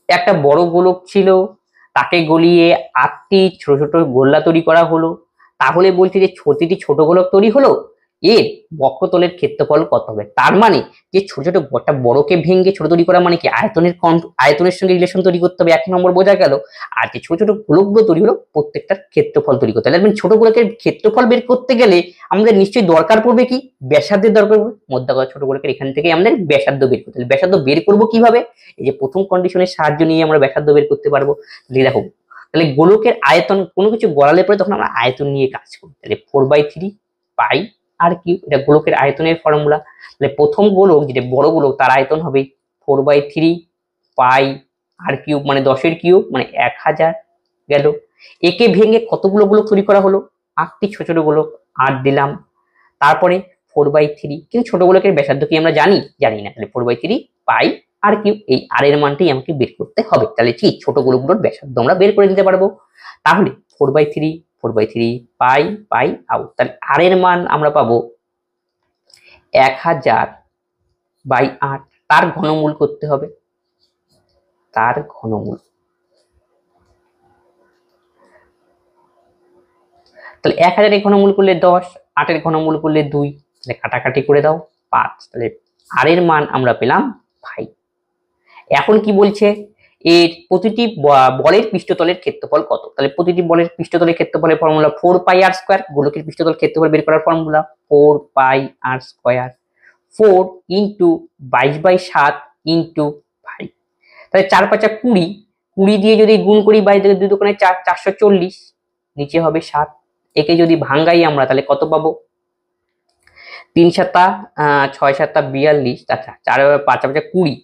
Speaker 1: একটা বড় গোলক ছিল, তাকে গলিয়ে 8টি ছোট ছোট গোলা তৈরি করা হলো, তাহলে বলছি যে প্রতিটি ছোট গোলক তৈরি হলো, এর বক্রতলের ক্ষেত্রফল কত হবে। তার মানে যে ছোট ছোট একটা বড়কে ভেঙে ছোট তৈরি করা মানে কি, আয়তনের সঙ্গে রিলেশন তৈরি করতে হবে, 1 নম্বর বোঝা গেল। আর যে ছোট ছোট গোলকগুলো তৈরি হলো প্রত্যেকটার ক্ষেত্রফল তৈরি করতে হবে। ছোট গোলকের ক্ষেত্রফল বের করতে গেলে আমাদের নিশ্চয়ই দরকার পড়বে কি, ব্যাসার্ধের দরকার পড়বে। মধ্যে কথা ছোট গোলকের এখান থেকে আমাদের ব্যাসার্ধ বের করতে হবে। ব্যাসার্ধ বের করবো কিভাবে, এই যে প্রথম কন্ডিশনের সাহায্য নিয়ে আমরা ব্যাসার্ধ বের করতে পারবো। দেখো তাহলে গোলকের আয়তন, কোনো কিছু গড়ালে পরে তখন আমরা আয়তন নিয়ে কাজ করি, তাহলে 4/3 পাই আর কিউব, এটা গোলকের আয়তনের ফর্মুলা। তাহলে প্রথম গোলক যেটা বড় গোলক তার আয়তন হবে 4/3 পাই আর কিউব, মানে 10-এর কিউব মানে 1000 গেল। একে ভেঙে কতগুলো গোলক তৈরি করা হলো, 8টি ছোট ছোট গোলক, 8 দিলাম, তারপরে 4/3, কিন্তু ছোট গোলকের ব্যাসার্ধ কি আমরা জানি না, তাহলে 4/3 পাই আর কিউব, এই আর এর মানটাই আমাকে বের করতে হবে। তাহলে কি ছোট গোলকগুলোর ব্যাসার্ধ আমরা বের করে দিতে পারবো। তাহলে 4/3 পাই আউট, তাহলে আর এর মান আমরা পাবো 1000/8, তার ঘনমূল করতে হবে, তার ঘনমূল। তাহলে 1000 এর ঘনমূল করলে 10, 8 এর ঘনমূল করলে 2, তাহলে কাটাকাটি করে দাও 5, তাহলে আর এর মান আমরা পেলাম 5। এখন কি বলছে, এর প্রতিটি বলের পৃষ্ঠতলের ক্ষেত্রফল কত, তাহলে প্রতিটি বলের পৃষ্ঠতলের ক্ষেত্রফলের ফর্মুলা 4πr², গোলকের পৃষ্ঠতল ক্ষেত্রফল বের করার ফর্মুলা 4πr², 4 ইন্টু 22/7 ইন্টু 5, তাহলে 4 5 20, 20 দিয়ে যদি গুণ করি 22 থেকে 2 দোকানে 4, 440, নিচে হবে 7। একে যদি ভাঙ্গাই আমরা তাহলে কত পাবো, 3 7 6 7 42, আচ্ছা 4 5 5 20,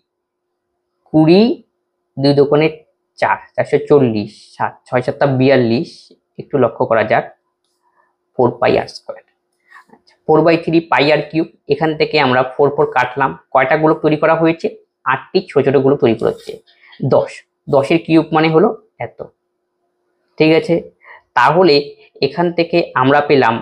Speaker 1: 20 2 দোকানে 4, 440, 7 6 7 42, একটু লক্ষ্য করা যাক, 4πr²। 4/3 পাই আর কিউব, এখান থেকে আমরা 4 4 কাটলাম, কয়টা গোলক তৈরি করা হয়েছে, 8টি ছোট ছোট গোলক তৈরি করা হচ্ছে, 10, 10 এর কিউব মানে হলো এত, ঠিক আছে। তাহলে এখান থেকে আমরা পেলাম,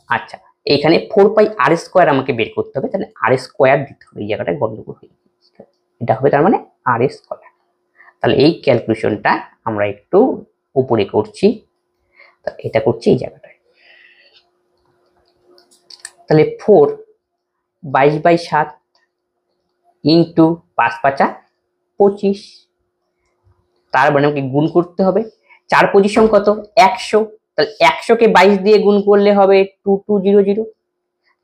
Speaker 1: আচ্ছা এখানে 4πr² আমাকে বের করতে হবে, তাহলে r² দিতে হবে, এই জায়গাটায় গন্ডগোল হয়ে গেছে, এটা হবে তার মানে r²। তাহলে এই ক্যালকুলেশনটা আমরা একটু উপরে করছি, এটা করছি এই জায়গাটায়। তাহলে 4 22/7 ইন্টু 5 5 25, তার মানে আমাকে গুণ করতে হবে, 4 পজিশন কত 100, তাহলে 100 কে 22 দিয়ে গুণ করলে হবে 2200,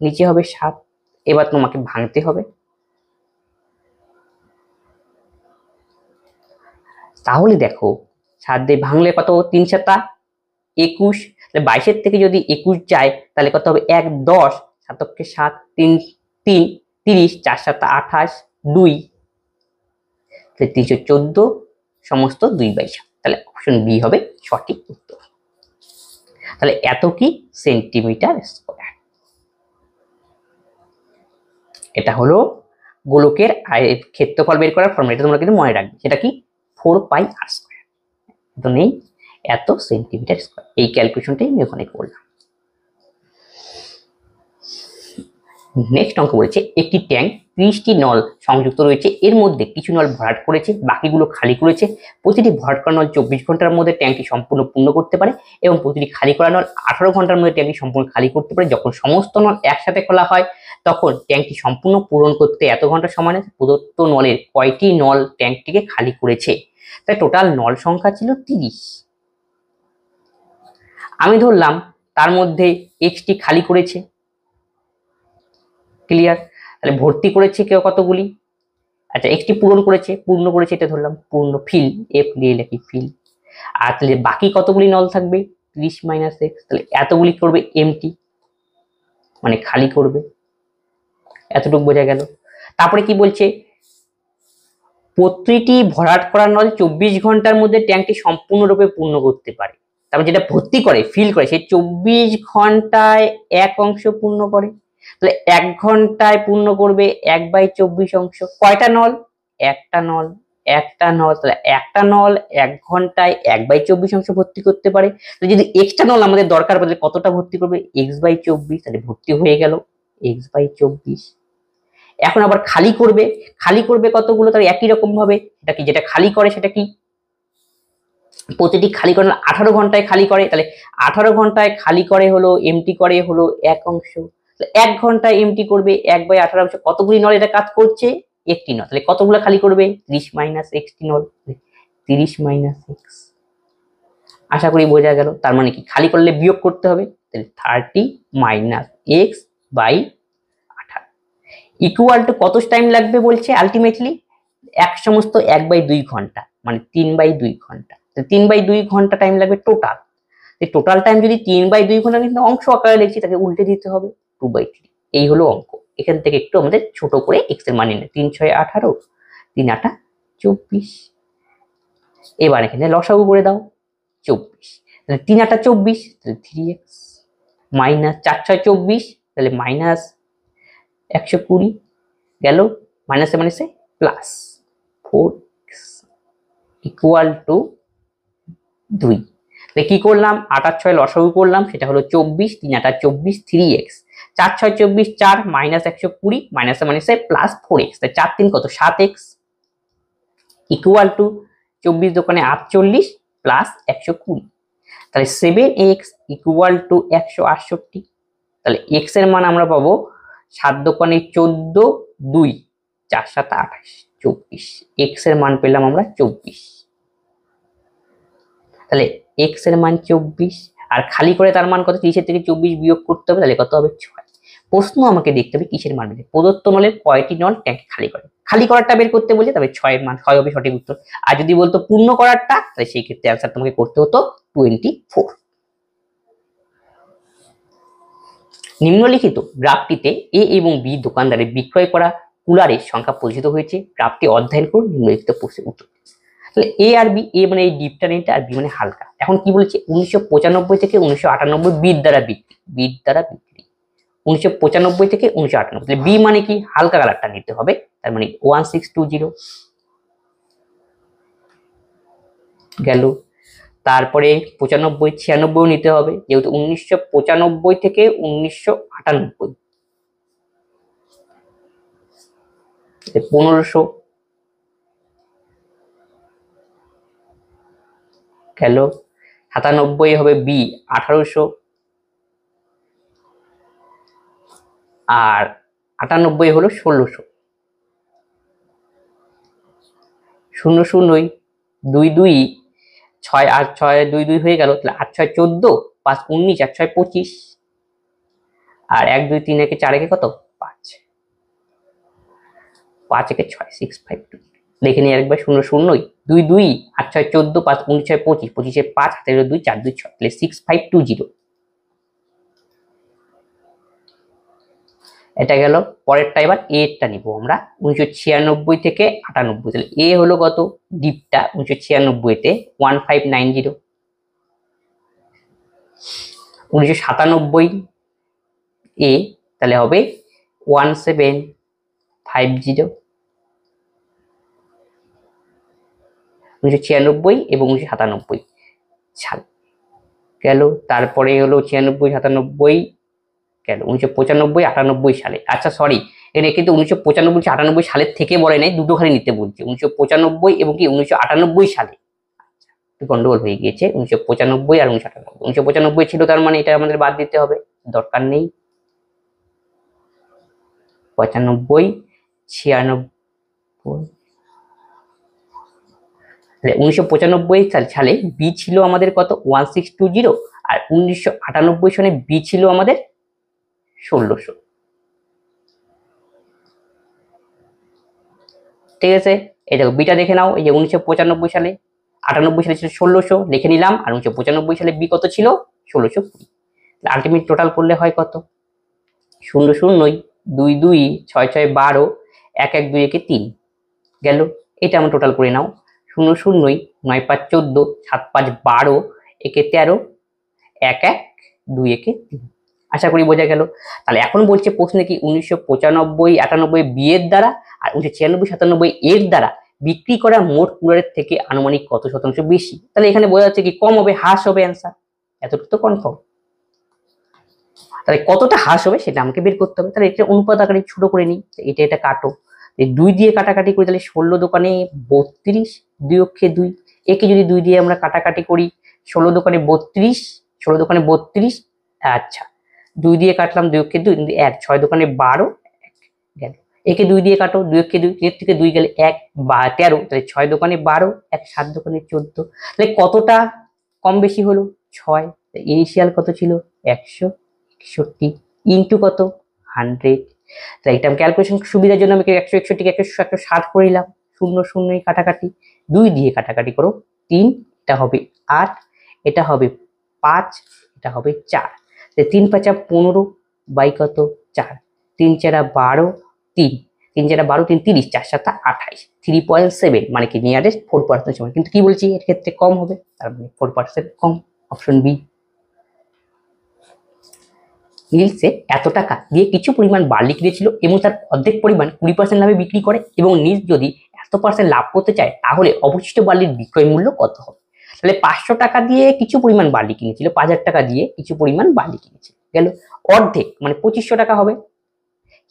Speaker 1: নিচে হবে 7। এবার তোমাকে ভাঙতে হবে, তাহলে দেখো 7 দিয়ে ভাঙলে কত, 3 7 21, তাহলে 22 থেকে যদি 21 যায় তাহলে কত হবে 1 10, 7 কে 7, 3 3 30, 4 7 28, 2, তাহলে 314 সমস্ত 2/7, তাহলে অপশন বি হবে সঠিক উত্তর। তাহলে এত কি সেন্টিমিটার স্কয়ার। এটা হলো গোলকের ক্ষেত্রফল বের করার ফর্মুলা, এটা তোমরা কিন্তু মনে রাখবে, সেটা কি 4πr², তো নেই এত সেন্টিমিটার স্কয়ার, এই ক্যালকুলেশনটাই আমি ওখানে করলাম। নেক্সট অঙ্ক বলেছে একটি ট্যাঙ্ক 30টি নল সংযুক্ত রয়েছে, এর মধ্যে কিছু নল ভরাট করেছে, বাকিগুলো খালি করেছে, প্রতিটি ভরাট করা নল 24 ঘন্টার মধ্যে ট্যাঙ্কটি সম্পূর্ণ পূর্ণ করতে পারে এবং প্রতিটি খালি করা নল 18 ঘন্টার মধ্যে ট্যাঙ্কটি সম্পূর্ণ খালি করতে পারে। যখন সমস্ত নল একসাথে খোলা হয় তখন ট্যাঙ্কটি সম্পূর্ণ পূরণ করতে এত ঘন্টা সময় নেয়, প্রদত্ত নলের কয়টি নল ট্যাঙ্কটিকে খালি করেছে। তাই টোটাল নল সংখ্যা ছিল 30। আমি ধরলাম তার মধ্যে এক্সটি খালি করেছে, ক্লিয়ার, তাহলে ভর্তি করেছে কেউ কতগুলি, আচ্ছা এক্সটি পূরণ করেছে, পূর্ণ করেছে এটা ধরলাম পূর্ণ, ফিল এফ দিয়ে লিখি ফিল, আর তাহলে বাকি কতগুলি নল থাকবে 30 - x, তাহলে এতগুলি করবে এমটি মানে খালি করবে, এতটুকু বোঝা গেল। তারপরে কি বলছে, প্রতিটি ভরাট করা নল 24 ঘন্টার মধ্যে ট্যাঙ্কটি সম্পূর্ণরূপে পূর্ণ করতে পারে, তারপর যেটা ভর্তি করে ফিল করে সেই 24 ঘন্টায় এক অংশ পূর্ণ করে, তাহলে 1 ঘন্টায় পূর্ণ করবে 1/24 অংশ, কয়টা নল, একটা নল, একটা নল, তাহলে একটা নল 1 ঘন্টায় 1/24 অংশ ভর্তি করতে পারে। তো যদি এক্সট্রা নল আমাদের দরকার পড়ে কতটা ভর্তি করবে, x/24, তাহলে ভর্তি হয়ে গেল x/24। এখন আবার খালি করবে, খালি করবে কতগুলো, তাহলে একই রকম ভাবে এটা কি যেটা খালি করে সেটা কি, প্রতিটি খালি করে 18 ঘন্টায় খালি করে, তাহলে 18 ঘন্টায় খালি করে হলো এমটি করে হলো এক অংশ, 1 ঘন্টায় এমটি করবে 1/18 অংশ, কতগুলি নল এটা কাজ করছে, একটি নল, তাহলে কতগুলো খালি করবে 30 - x নল, 30 - x। আশা করি বোঝা গেল, তার মানে কি খালি করলে বিয়োগ করতে হবে, তাহলে 30 - x/18 ইকুয়াল টু কত টাইম লাগবে বলছে আলটিমেটলি, এক সমস্ত 1/2 ঘন্টা মানে 3/2 ঘন্টা, 3/2 ঘন্টা টাইম লাগবে টোটাল। টোটাল টাইম যদি 3/2 ঘন্টা, কিন্তু অংশ আকারে লিখছি তাকে উল্টে দিতে হবে 2/3, এই হলো অঙ্ক। এখান থেকে একটু আমাদের ছোট করে x এর মান নিয়ে 3 6 18, 3 8 24, এবার এখানে লসাগু করে দাও 24, তাহলে 3 8 24, তাহলে 3x মাইনাস 4 6 24, তাহলে মাইনাস 120 গেল, মাইনাসে মাইনাসে প্লাস 4x ইকুয়াল টু 2। তাহলে কি করলাম 8 আর 6 লসাগু করলাম, সেটা হলো 24, 3 8 24, 3x, 4 6 24, 4 মাইনাস 120 মাইনাসে মাইনাসে প্লাস 4x, তাই 4 3 কত 7x ইকুয়াল টু 24 দোকানে 48 প্লাস 120, তাহলে 7x ইকুয়াল টু 168। তাহলে x এর মান আমরা পাবো 7 দোকানে 14, 2 4 7 28 24, x এর মান পেলাম আমরা 24। তাহলে x এর মান 24 আর খালি করে তার মান কত, 30 থেকে 24 বিয়োগ করতে হবে, তাহলে কত হবে 6। প্রশ্ন আমাকে দেখতে হবে কিসের মান বের, প্রদত্ত নলের কয়টি নল ট্যাঙ্ক খালি করে, খালি করারটা বের করতে বলে তবে 6 এর মান 6 হবে সঠিক উত্তর। আর যদি বলতো পূর্ণ করারটা, তাহলে সেই ক্ষেত্রে आंसर তোমাকে করতে হতো 24। নিম্নলিখিত গ্রাফটিতে এ এবং বি দোকানদারের বিক্রয় করা কুলারের সংখ্যা প্রদর্শিত হয়েছে, গ্রাফটি অধ্যয়ন করুন নিম্নলিখিত প্রশ্নের উত্তর। তো তাহলে এ আর বি, এ মানে এই ডিপটা নেইটা আর বি মানে হালকা। এখন কি বলেছে 1995 থেকে 1998 বিট দ্বারা বিক্রি, বিট দ্বারা বিক্রি 1995 থেকে 1998। তাহলে বি মানে কি হালকা কালারটা নিতে হবে, তার মানে 1620 গেল। তারপরে 95 96 নিতে হবে, যেহেতু 1995 থেকে 1998 1500 গেল। 97 হবে বি 1800, আর 98 হলো 1600। 00 2 2 6 8 6 2 2 হয়ে গেল, তাহলে 8 6 14, 5 19, 8 6 25, আর 1 2 3 1 4 1 কত 5, 5 1 6 6 5 2। দেখে নিই একবার। 00 2 2 8 6 14, 5 19 6 25, 25 5 হাতে 2 4 2 6, তাহলে 6520 এটা গেল। পরেরটা এবার এরটা নিব আমরা 1996 থেকে 98। তাহলে এ হলো কত ডিপটা 1996 তে 1590, 1997 এ তাহলে হবে 1750, 1996 এবং 1997 সাল গেল। তারপরে হলো 96 97 গেল, 1995 98 সালে। আচ্ছা সরি, এখানে কিন্তু 1995 98 সালের থেকে বলে নাই, দুটো খালি নিতে বলছে 1995 এবং কি 1998 সালে। গন্ডগোল হয়ে গিয়েছে 1995 আর 1998। 1995 ছিল, তার মানে এটা আমাদের বাদ দিতে হবে, দরকার নেই। 95 96, 1995 সালে বি ছিল আমাদের কত 1620, আর 1998 সনে বি ছিল আমাদের 1600। ঠিক আছে, এই দেখো বিটা দেখে নাও, এই যে 1995 সালে, 98 সালে ছিল 1600 লিখে নিলাম, আর 1995 সালে বি কত ছিল 1620। আলটিমেট টোটাল করলে হয় কত 00 2 2 6 6 12, 1 1 2 1 3 গেল। এটা আমরা টোটাল করে নাও 00 9 5 14, 7 5 12, 1 13, 1 1 2 1 3। আশা করি বোঝা গেল। তাহলে এখন বলছে প্রশ্নে কি 1995 98 বি এর দ্বারা আর 1996 97 এর দ্বারা বিক্রি করা মোট কুলারের থেকে আনুমানিক কত শতাংশ বেশি। তাহলে এখানে বোঝা যাচ্ছে কি কম হবে, হ্রাস হবে অ্যান্সার, এতটুকু তো কনফার্ম। তাহলে কতটা হ্রাস হবে সেটা আমাকে বের করতে হবে। তাহলে এটা অনুপাত আকারে ছোট করে নিই, এটা এটা কাটো, 2 দিয়ে কাটাকাটি করি, তাহলে 16 দোকানে 32, 2 অক্ষে 2, একে যদি 2 দিয়ে আমরা কাটাকাটি করি 16 দোকানে 32, 16 দোকানে 32, আচ্ছা 2 দিয়ে কাটলাম 2 অক্ষে 2, 1 6 দোকানে 12 গেল। একে 2 দিয়ে কাটো, 2 অক্ষে 2, এর থেকে 2 গেলে 1 বা 13, তাহলে 6 দোকানে 12, 1 7 দোকানে 14। তাহলে কতটা কম বেশি হলো 6। ইনিশিয়াল কত ছিল 161 ইন্টু কত 100। তাহলে এটা ক্যালকুলেশন সুবিধার জন্য আমি 161 কে 160 করে নিলাম, 0 0 কাটাকাটি, 2 দিয়ে কাটাকাটি করো 3, এটা হবে 8, এটা হবে 5, এটা হবে 4। 3 5 15 বাই কত 4, 3 4 12, 3 3 4 12, 3 30, 4 7 28, 3.7 মানে কি নিয়ারেস্ট 4% সমান। কিন্তু কি বলছি এর ক্ষেত্রে কম হবে, তার মানে 4% কম, অপশন বি। নীলসে এত টাকা দিয়ে কিছু পরিমাণ বার্লি কিনেছিল এবং তার অর্ধেক পরিমাণ 20% লাভে বিক্রি করে, এবং নীল যদি এত % লাভ করতে চায় তাহলে অবশিষ্ট বার্লির বিক্রয় মূল্য কত হবে। তাহলে 500 টাকা দিয়ে কিছু পরিমাণ বার্লি কিনেছিল, 5000 টাকা দিয়ে কিছু পরিমাণ বার্লি কিনেছিল, গেল অর্ধেক মানে 2500 টাকা হবে।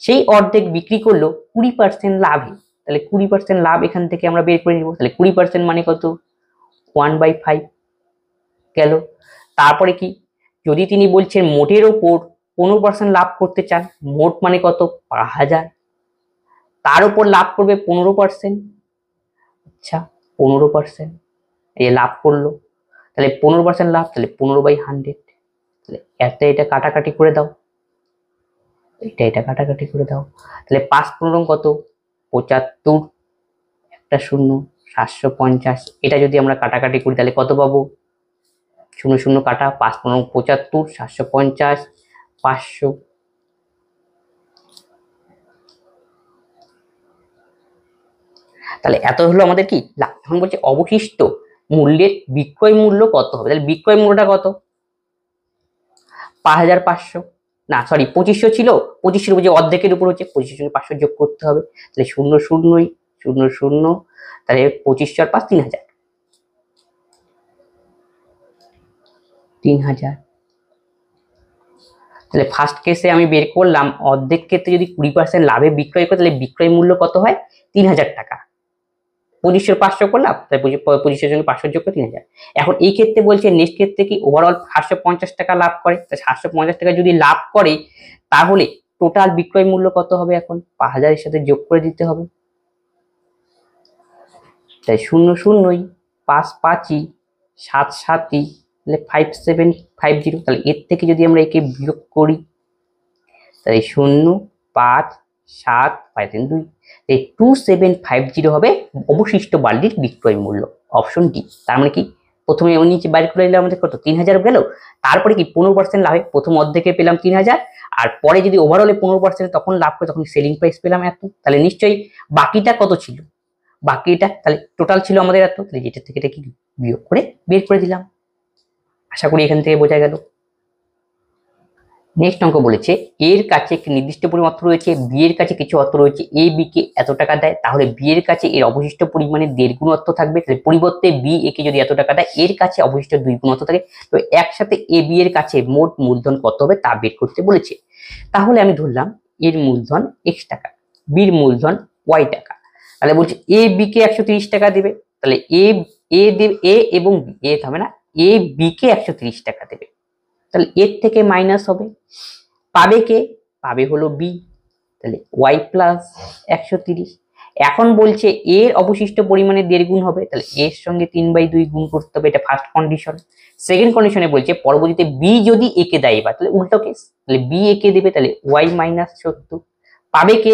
Speaker 1: সেই অর্ধেক বিক্রি করলো 20% লাভে, তাহলে 20% লাভ এখান থেকে আমরা বের করে নিব। তাহলে 20% মানে কত 1/5 গেল। তারপরে কি, যদি তিনি বলছেন মোটের ওপর 15% লাভ করতে চান, মোট মানে কত 5000, তার উপর লাভ করবে 15%, আচ্ছা 15% এই লাভ করলো, তাহলে 15% লাভ, তাহলে 15/100, তাহলে এটা কাটাকাটি করে দাও, এটা কাটাকাটি করে দাও, তাহলে 5 15 কত 75, একটা 0 750, এটা যদি আমরা কাটাকাটি করি তাহলে কত পাবো 0 0 কাটা, 5 15 75, 750, 500, তাহলে এত হলো আমাদের কি লাভ। এখন বলছে অবশিষ্ট মূল্যের বিক্রয় মূল্য কত হবে, তাহলে বিক্রয় মূল্যটা কত 5500, না সরি 2500 ছিল, 2500 উপর যে অর্ধেকের উপর হচ্ছে 2500 সঙ্গে 500 যোগ করতে হবে, তাহলে 0 0 0 0, তাহলে 2500 আর 5 3000, 3000। তাহলে ফার্স্ট কেসে আমি বের করলাম অর্ধেক ক্ষেত্রে যদি 20% লাভে বিক্রয় করে তাহলে বিক্রয় মূল্য কত হয় 3000 টাকা, 2500 500 করলাম, তাই 2500 সঙ্গে 500 যোগ করে 3000। এখন এই ক্ষেত্রে বলছে নেক্সট ক্ষেত্রে কি ওভারঅল 750 টাকা লাভ করে, তাই 750 টাকা যদি লাভ করে তাহলে টোটাল বিক্রয় মূল্য কত হবে, এখন 5000 এর সাথে যোগ করে দিতে হবে, তাই 0 0 5 5 7 7, তাহলে 5750। তাহলে এর থেকে যদি আমরা একে বিয়োগ করি তাহলে 0 5 7 5 3 2, এই 2750 হবে অবশিষ্ট বার্লির বিক্রয় মূল্য, অপশন ডি। তার মানে কি প্রথমে নিচে বাইর করে দিলে আমাদের কত 3000 গেল, তারপরে কি 15% লাভে প্রথম অর্ধেকে পেলাম 3000, আর পরে যদি ওভারঅলে 15% তখন লাভ করে তখন সেলিং প্রাইস পেলাম এত, তাহলে নিশ্চয়ই বাকিটা কত ছিল, বাকিটা তাহলে টোটাল ছিল আমাদের এত, তাহলে যেটা থেকে এটা কি বিয়োগ করে বের করে দিলাম। আশা করি এখান থেকে বোঝা গেল। নেক্সট অঙ্ক বলেছে এর কাছে একটি নির্দিষ্ট পরিমাণ অর্থ রয়েছে, বি এর কাছে কিছু অর্থ রয়েছে, এ বি কে এত টাকা দেয়, তাহলে বি এর কাছে এর অবশিষ্ট পরিমাণে 1.5 গুণ অর্থ থাকবে, তাহলে পরিবর্তে বি এ কে যদি এত টাকা দেয় এর কাছে অবশিষ্ট 2 গুণ অর্থ থাকে, তো একসাথে এ বি এর কাছে মোট মূলধন কত হবে তা বের করতে বলেছে। তাহলে আমি ধরলাম এর মূলধন x টাকা, বির মূলধন y টাকা, তাহলে বলছে এ বি কে 130 টাকা দেবে, তাহলে এ দেবে এ এবং বি, এ হবে না, এ বি কে 130 টাকা দেবে, তাহলে এর থেকে মাইনাস হবে, পাবে কে, পাবে হলো বি, তাহলে ওয়াই প্লাস 130। এখন বলছে এর অবশিষ্ট পরিমাণে 1.5 গুণ হবে, তাহলে এর সঙ্গে 3/2 গুণ করতে হবে, এটা ফার্স্ট কন্ডিশন। সেকেন্ড কন্ডিশনে বলছে পরবর্তীতে বি যদি এ কে দেয়, এবার তাহলে উল্টো কেস, তাহলে বি এ কে দেবে, তাহলে ওয়াই মাইনাস 70, পাবে কে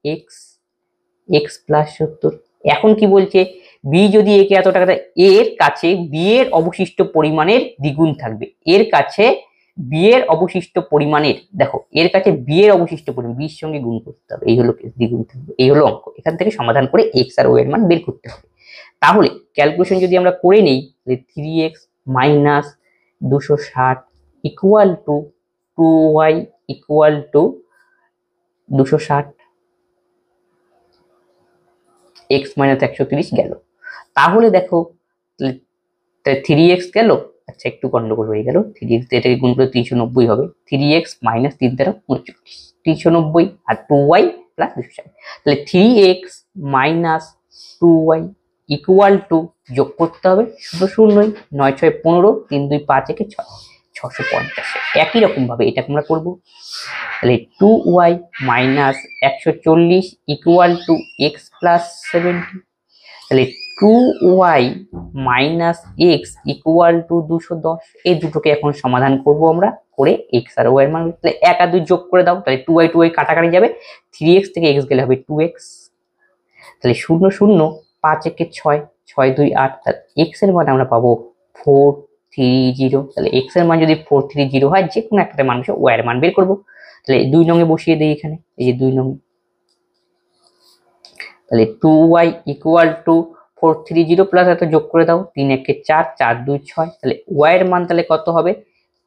Speaker 1: এক্স, এক্স প্লাস 70। এখন কি বলছে বি যদি এ কে এত টাকা দেয় এর কাছে বি এর অবশিষ্ট পরিমাণের দ্বিগুণ থাকবে, এর কাছে বি এর অবশিষ্ট পরিমাণের, দেখো এর কাছে বি এর অবশিষ্ট পরিমাণ বির সঙ্গে গুণ করতে হবে, এই হলো দ্বিগুণ থাকবে, এই হলো অঙ্ক। এখান থেকে সমাধান করে এক্স আর ওয়াই এর মান বের করতে হবে। তাহলে ক্যালকুলেশন যদি আমরা করে নেই তাহলে 3x minus 260 equal to 2y equal to 260, x minus 130 গেল। তাহলে দেখো 3x গেল, আচ্ছা একটু গন্ডগোল হয়ে গেল, 3x এটাকে গুণ করে 390 হবে, 3x মাইনাস 3 দ্বারা 39, 390 আর 2y প্লাস 260, তাহলে 3x minus 2y equal to যোগ করতে হবে, শুধু 0 9 6 15, 3 2 5 1 6, 650। একই রকম ভাবে এটা আমরা করব, তাহলে 2y minus 140 equal to x plus 70, তাহলে 2y minus x equal to 210। এই দুটোকে এখন সমাধান করব আমরা, করে এক্স আর ওয়াই এর মান, তাহলে 1 আর 2 যোগ করে দাও, তাহলে 2y কাটাকাটি যাবে, 3x থেকে x গেলে হবে 2x, তাহলে 0 0 5 1 6, 6 2 8, তাহলে x এর মান আমরা পাবো 430, তাহলে x এর মান যদি 430 হয় যে কোনো একটা মান y এর মান বের করব, তাহলে 2 নং এ বসিয়ে দেই এখানে, এই যে 2 নং, তাহলে 2y ইকুয়াল টু 430 প্লাস এত যোগ করে দাও, 3 1 4, 4 2 6, তাহলে y এর মান তাহলে কত হবে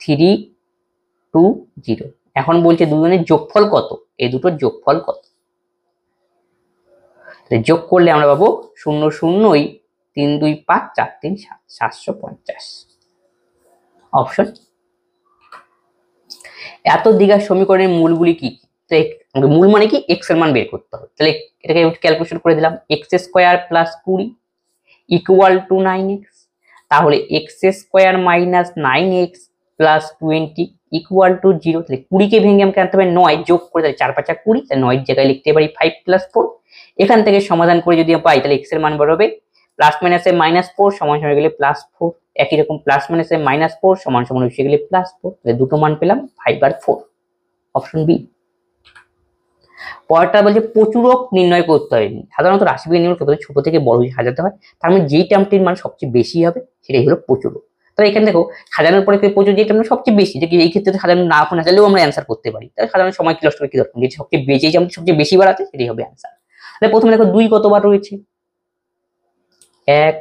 Speaker 1: 320। এখন বলছে দুজনের যোগফল কত, এই দুটোর যোগফল কত, তাহলে যোগ করলে আমরা পাবো 0 0 3 2 5 4 3 7, 750, অপশন। এত দ্বিঘাত সমীকরণের মূলগুলি কি, মূল মানে কি x এর মান বের করতে হবে, তাহলে এটাকে ক্যালকুলেশন করে দিলাম, x square plus 20 equal to 9x, তাহলে x square minus 9x plus 20 equal to 0, তাহলে 20 কে ভেঙে আমাকে আনতে হবে 9 যোগ করে, তাহলে 4 5 20, তাহলে 9 এর জায়গায় লিখতে পারি 5 প্লাস 4। এখান থেকে সমাধান করে যদি পাই তাহলে x এর মান বেরোবে প্লাস মাইনাসে -4 সমান সমান গেলে +4, একই রকম প্লাস মাইনাসে -4 সমান সমান হয়ে গেলে +4, তাহলে দুটো মান পেলাম 5 আর 4, অপশন বি। পরেরটা বলছে প্রচুরক নির্ণয় করতে হয়, সাধারণত রাশিবিজ্ঞান নিয়ম কত ছোট থেকে বড় সাজাতে হয়, তার মানে যেই টার্মটির মান সবচেয়ে বেশি হবে সেটাই হলো প্রচুরক। তাহলে এখানে দেখো সাজানোর পরে প্রচুর যেটা মানে সবচেয়ে বেশি, যে এই ক্ষেত্রে সাধারণ না সাজালেও আমরা অ্যান্সার করতে পারি, তাহলে সাধারণ সময় কি নষ্ট করে কি দরকার, যেটা সবচেয়ে বেশি, যেটা সবচেয়ে বেশি বার আছে সেটাই হবে অ্যান্সার। তাহলে প্রথমে দেখো 2 কতবার রয়েছে, 1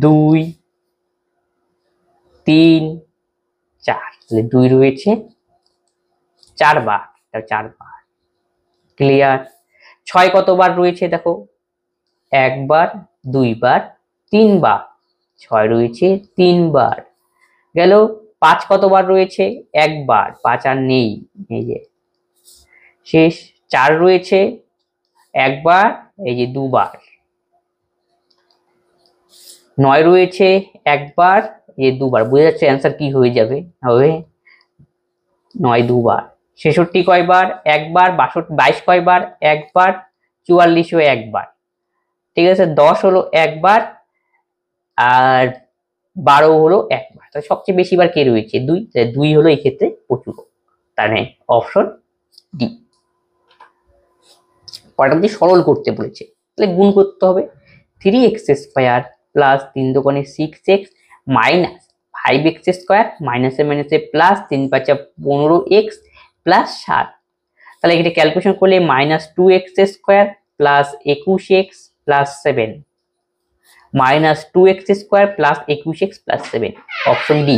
Speaker 1: 2 3 4, তাহলে 2 রয়েছে 4 বার, 4 বার। ক্লিয়ার? 6 কতবার রয়েছে দেখো, 1 বার 2 বার 3 বার, 6 রয়েছে 3 বার। গেল 5 কতবার রয়েছে, 1 বার, 5 আর নেই, এই যে শেষ। 4 রয়েছে 1 বার, এই যে 2 বার। 9 রয়েছে 1 বার, এই 2 বার। বুঝে যাচ্ছে অ্যান্সার কি হয়ে যাবে, হবে 9 2 বার। 66 কয়বার, 1 বার। 22 কয়বার, 1 বার। 44 ও 1 বার। ঠিক আছে, 10 হলো 1 বার, আর 12 হলো 1 বার। তাহলে সবচেয়ে বেশি বার কে রয়েছে, 2, 2 হলো এই ক্ষেত্রে প্রচুর। তাহলে অপশন ডি। পরেরটা দিয়ে সরল করতে বলেছে, তাহলে গুণ করতে হবে। 3x স্কোয়ার প্লাস 3 দোকানে 6x মাইনাস 5x স্কোয়ার মাইনাসে মাইনাসে প্লাস 3 5 15x প্লাস 7। তাহলে এটা ক্যালকুলেশন করলে minus 2x square plus 21x plus 7, minus 2x square plus 21x plus 7, option D.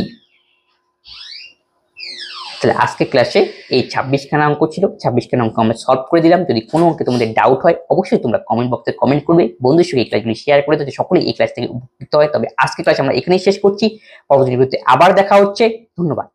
Speaker 1: তাহলে আজকে ক্লাসে এই 26খানা অঙ্ক ছিল, 26খানা অঙ্ক আমরা সলভ করে দিলাম। যদি কোনো অঙ্কে তোমাদের ডাউট হয় অবশ্যই তোমরা কমেন্ট বক্সে কমেন্ট করবে, বন্ধুদের সঙ্গে এই ক্লাসগুলি শেয়ার করে যাতে সকলেই এই ক্লাস থেকে উপকৃত হয়। তবে আজকে ক্লাস আমরা এখানেই শেষ করছি, পরবর্তী ভিডিওতে আবার দেখা হচ্ছে। ধন্যবাদ।